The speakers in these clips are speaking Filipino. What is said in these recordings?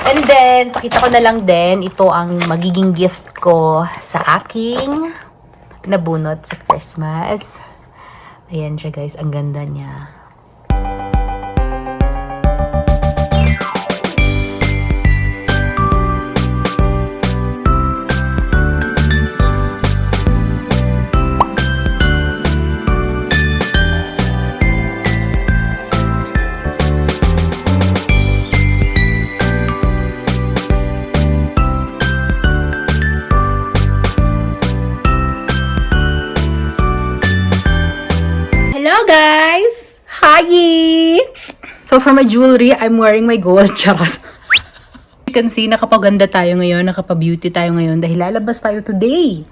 And then, pakita ko na lang din, ito ang magiging gift ko sa aking nabunot sa Christmas. Ayan siya guys, ang ganda niya. Hello guys! Hi! So for my jewelry, I'm wearing my gold. Charot. You can see, nakapaganda tayo ngayon, nakapabeauty tayo ngayon dahil lalabas tayo today.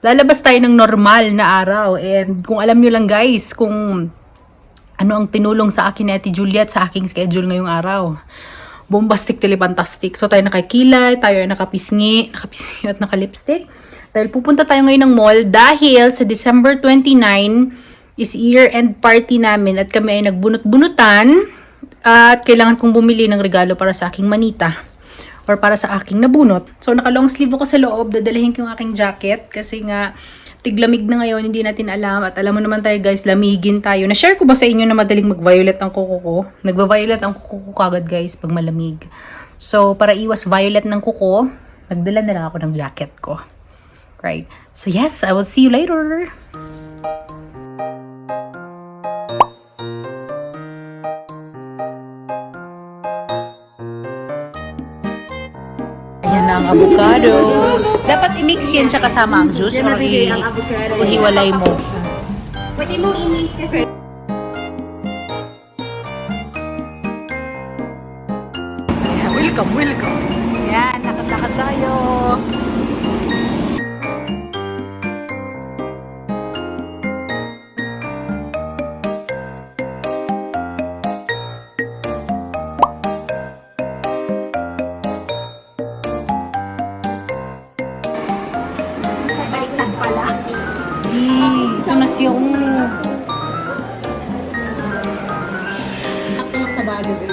Lalabas tayo ng normal na araw. And kung alam nyo lang guys, kung ano ang tinulong sa akin ni Ate Juliet sa aking schedule ngayong araw. Bombastic, telefantastic. So tayo nakakilay, tayo ay nakapisngi at nakalipstick. Dahil pupunta tayo ngayon ng mall dahil sa December 29, is year-end party namin at kami ay nagbunot-bunutan at kailangan kong bumili ng regalo para sa aking manita or para sa aking nabunot. So, naka-long sleeve ako sa loob. Dadalahin ko yung aking jacket kasi nga tiglamig na ngayon, hindi natin alam. At alam mo naman tayo guys, lamigin tayo. Na-share ko ba sa inyo na madaling mag-violet ang kuko ko? Nagva-violet ang kuko ko kagad guys pag malamig. So, para iwas violet ng kuko, nagdala na lang ako ng jacket ko. Right. So, yes, I will see you later. Ayan na ang avocado. Dapat i-mix yan siya kasama ang juice or hiwalay mo. Pwede mong i-mix kasi. Welcome, welcome. Yan, lakad-lakad tayo. Baliktad pala. Ito na siya. Ako sa bago din.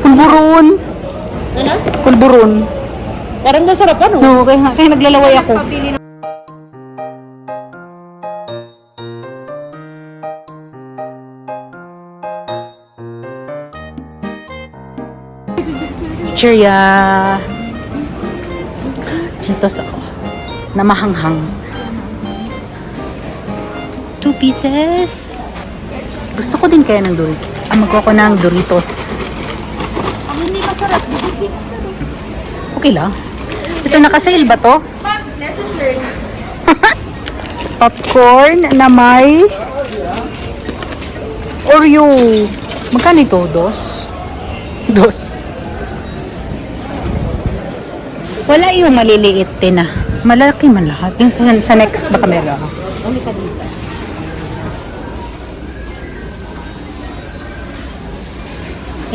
Pulburon. Ano? Pulburon. Parang masarap ano? No, kaya naglalaway ako. Cheeria. Cheetos ako. Na mahanghang. 2 pieces. Gusto ko din kaya ng Doritos. Magkoko ng Doritos. Ang hindi masarap. Okay lang. Ito naka-sale ba to? Lesson learned. Popcorn na may Oreo. Magkano ito? Dos? Dos. Wala yung maliliit din ah. Malaki man lahat. Yung sa next baka meron. Uli ka dito.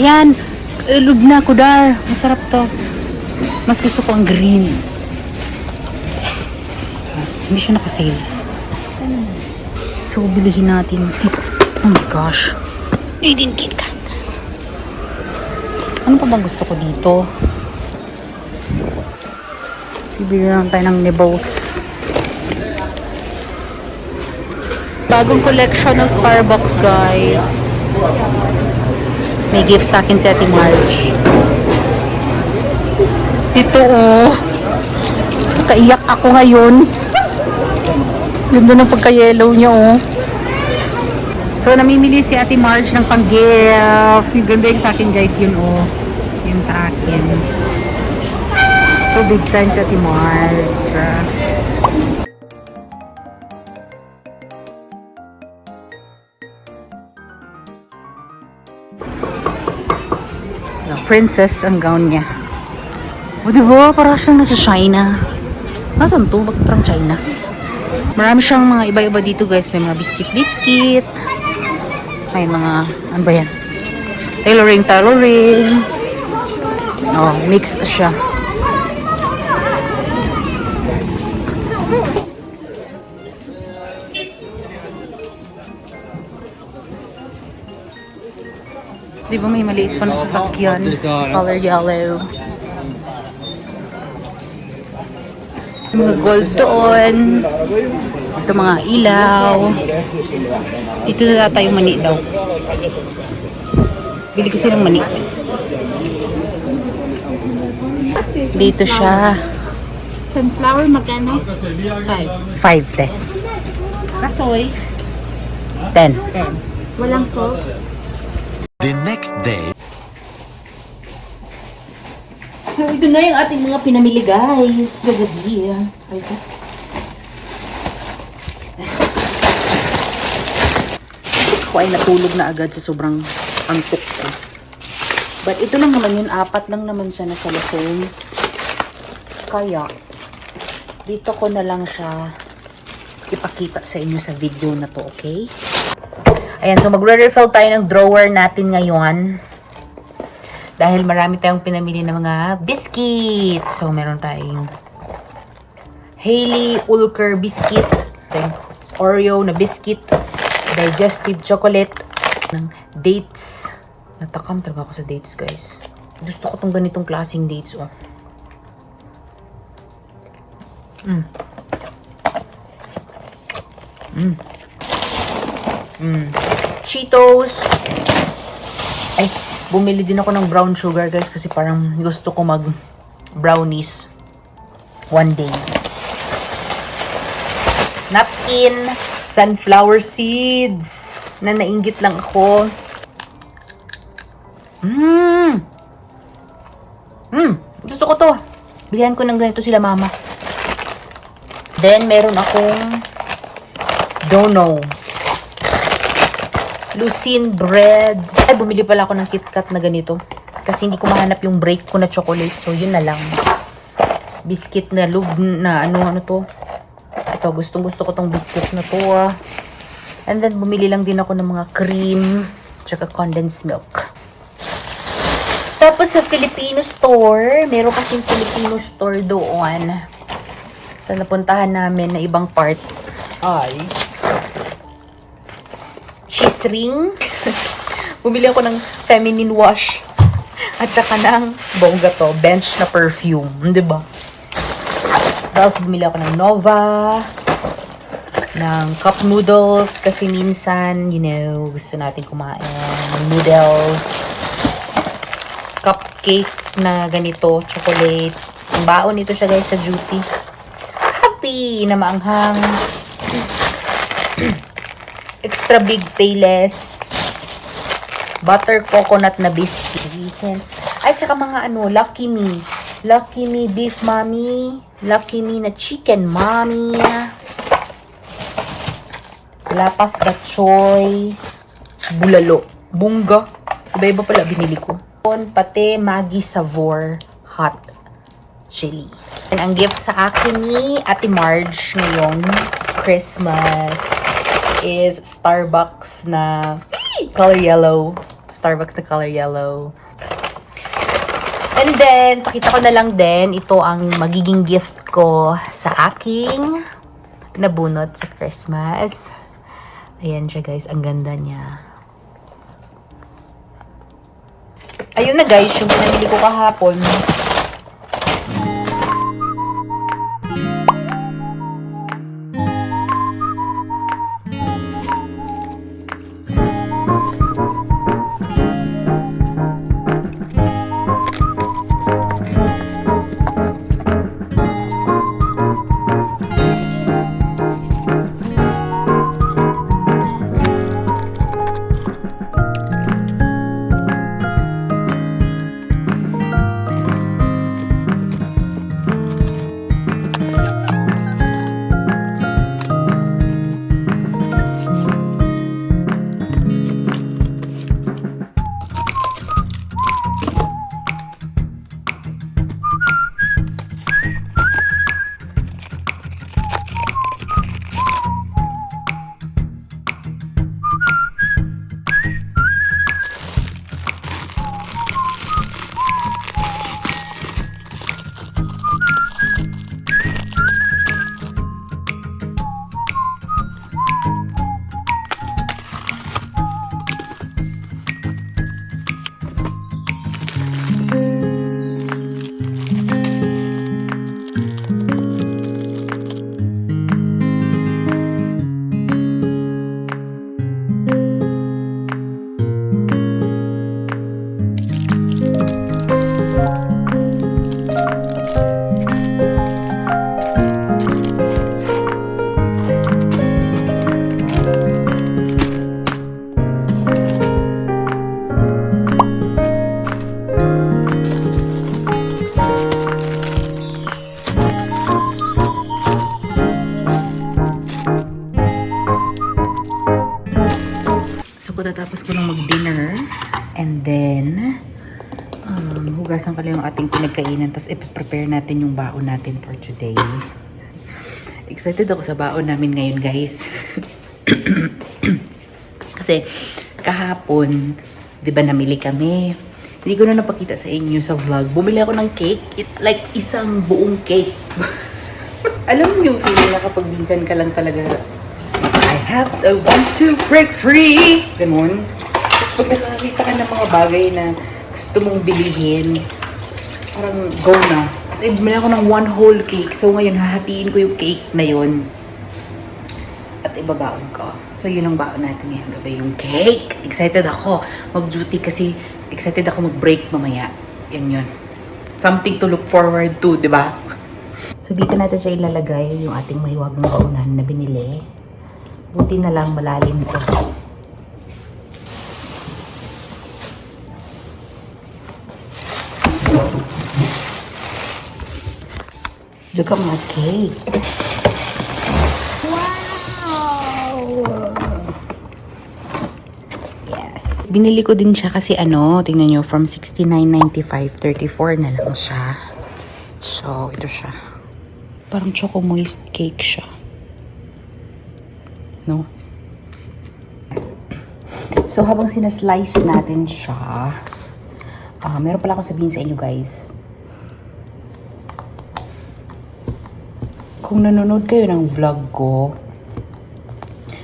Ayan. Lubna ko dar. Masarap to. Mas gusto ko ang green. Hindi siya naka-sale. So, bilihin natin. Oh my gosh. Aiden KitKat. Ano pa bang gusto ko dito? Bibigyan lang tayo ng nibbles. Bagong collection ng Starbucks, guys. May gift sa akin si Ate Marge. Ito, oh. Nakaiyak ako ngayon. Ganda ng pagka-yellow niya, oh. So, namimili si Ate Marge ng pang-gift. Yung ganda yung sa akin, guys. Yun, oh. Yun sa akin. So, big time si Ate Marge. princess ang gown niya. O diba? Parang siyang nasa China. Nasaan to? Bakit parang China? Marami siyang mga iba-iba dito guys. May mga biscuit-biscuit. May mga, ano ba yan? Tailoring. Oh, mix siya. Di ba may maliit pa na sasakyan? Color yellow. Mga gold doon. Ito mga ilaw. Dito na tayo mani daw. Bili kasi ng mani. Dito siya. Sunflower magkano? 5 te. Kasoy? 10. Walang salt? The next day. So, ito na yung ating mga pinamili, guys. Sa gabi. Ay, ito. Ako ay natulog na agad sa sobrang antok ko. But ito lang naman yun. 4 lang naman siya na sa lasong. Kaya, dito ko na lang siya ipakita sa inyo sa video na to, okay? Ayan, so magre-refill tayo ng drawer natin ngayon. Dahil marami tayong pinamili ng mga biscuit. So, meron tayong Hailey Ulker biscuit. Tayong Oreo na biscuit. Digestive chocolate. Ng dates. Natakam talaga ako sa dates, guys. Gusto ko tong ganitong klaseng dates, oh. Cheetos. Ay, bumili din ako ng brown sugar, guys, kasi parang gusto ko mag brownies one day. Napkin, sunflower seeds na nainggit lang ako. Gusto ko to. Bilihan ko ng ganito sila mama. Then, meron akong dono. Lucine bread. Ay, bumili pala ako ng KitKat na ganito. Kasi hindi ko mahanap yung break ko na chocolate. So, yun na lang. Biscuit na lug na ano to. Ito, gustong gusto ko tong biscuit na to, ah. And then, bumili lang din ako ng mga cream. Tsaka condensed milk. Tapos, sa Filipino store, meron kasing Filipino store doon. Sa napuntahan namin na ibang part ay cheese ring. Bumili ako ng feminine wash. At saka ng bongga to, bench na perfume. Diba? Tapos bumili ako ng Nova. Ng cup noodles. Kasi minsan, you know, gusto natin kumain ng noodles. Cupcake na ganito, chocolate. Ang baon nito siya, guys, sa duty. Happy na maanghang. Extra big payless. Butter coconut na biscuit. Ay, tsaka mga ano, Lucky Me. Lucky Me beef mommy. Lucky Me na chicken mommy. Lapas batchoy. Bulalo. Bunga. Iba-iba pala binili ko. Pati Maggi Savor hot chili. And ang gift sa akin ni Ate Marge ngayong Christmas is Starbucks na color yellow. Starbucks na color yellow. And then, pakita ko na lang din, ito ang magiging gift ko sa aking nabunot sa Christmas. Ayan siya, guys. Ang ganda niya. Ayun na, guys, yung pinamili ko kahapon. lang yung ating pinagkainan. Tapos ipiprepare natin yung baon natin for today. Excited ako sa baon namin ngayon, guys. Kasi kahapon, di ba namili kami? Hindi ko na napakita sa inyo sa vlog. Bumili ako ng cake. Like isang buong cake. Alam mo yung feeling na kapag minsan ka lang talaga, I want to break free. Ganun. Tapos pag nakakita ka ng mga bagay na gusto mong bilihin, parang go na. Kasi bumili ako ng one whole cake. So ngayon, hahatiin ko yung cake na yun. At ibabaon ko. So yun ang baon natin ngayong gabi, yung cake. Excited ako mag-duty kasi excited ako mag-break mamaya. Yan yun. Something to look forward to, di ba? So dito natin siya ilalagay yung ating mahiwag na baunan na binili. Buti na lang malalim ito. Look at my cake. Binili ko din siya kasi tingnan nyo, from $69.95, $34 na lang siya. So, ito siya. Parang choco moist cake siya. No? So, habang sinaslice natin siya, meron pala akong sabihin sa inyo, guys. Kung nanonood kayo ng vlog ko,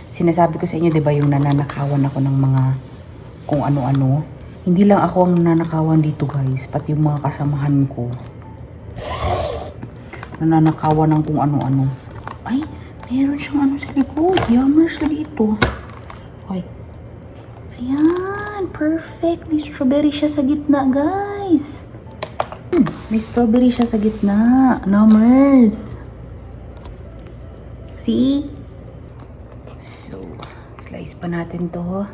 sinasabi ko sa inyo, di ba, yung nananakawan ako ng mga kung ano-ano. Hindi lang ako ang nananakawan dito, guys. Pati yung mga kasamahan ko. Nananakawan ng kung ano-ano. Ay, mayroon siyang ano sa likod. Yummers na dito. Ay. Ayan. Perfect. May strawberry siya sa gitna, guys. May strawberry siya sa gitna. Yummers. See? So, slice pa natin to.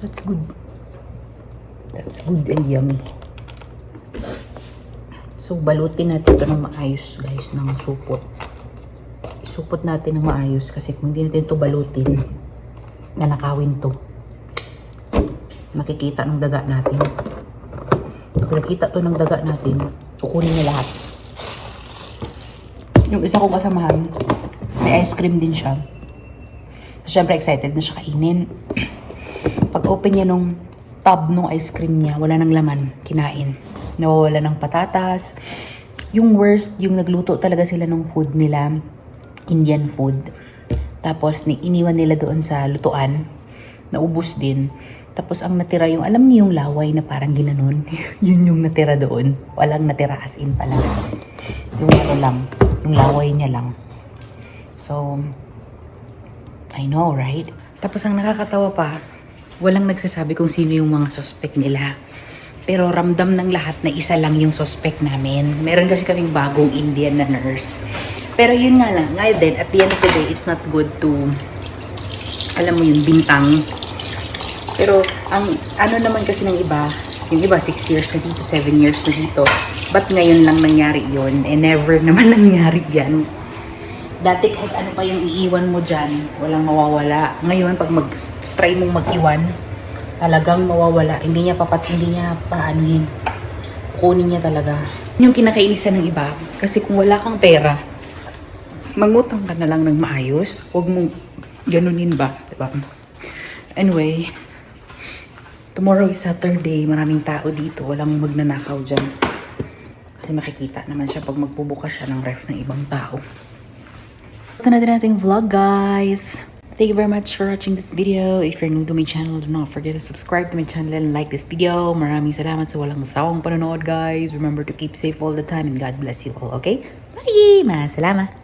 That's good. That's good and yummy. So, balutin natin ito ng maayos, guys, ng supot. Isupot natin ng maayos kasi kung hindi natin ito balutin, nanakawin to. Makikita ng daga natin. Pag nakita to ng daga natin, kukunin niya lahat. Yung isa kong kasamahan, may ice cream din siya. So, syempre excited na siya kainin. Pag open niya nung tub nung ice cream niya, wala nang laman, kinain. Nawawala ng patatas. Yung worst, yung nagluto talaga sila ng food nila, Indian food. Tapos iniwan nila doon sa lutuan, naubos din. Tapos ang natira yung, alam niyo yung laway na parang ginanon, yun yung natira doon. Walang natira as in pala. Yung ano lang, yung laway niya lang. So, I know, right? Tapos ang nakakatawa pa, walang nagsasabi kung sino yung mga suspect nila. Pero ramdam ng lahat na isa lang yung suspect namin. Meron kasi kaming bagong Indian na nurse. Pero yun nga lang, ngayon din, at the end of the day, it's not good to, alam mo yung bintang. Pero ang ano naman kasi ng iba, yung iba 6 years na dito, 7 years na dito. Ba't ngayon lang nangyari yun? Eh never naman nangyari yan. Dati kahit ano pa yung iiwan mo dyan, walang mawawala. Ngayon, pag try mong mag-iwan, talagang mawawala. Hindi niya paanuhin. Kukunin niya talaga. Yung kinakainisan ng iba, kasi kung wala kang pera, mangutang ka na lang ng maayos. Huwag mong ganunin ba? Diba? Anyway, tomorrow is Saturday. Maraming tao dito. Walang magnanakaw dyan. Kasi makikita naman siya pag magbubukas siya ng ref ng ibang tao. Basta natin nating vlog, guys. Thank you very much for watching this video. If you're new to my channel, do not forget to subscribe to my channel and like this video. Maraming salamat sa walang sawang panonood, guys. Remember to keep safe all the time and God bless you all, okay? Bye! Masalamat!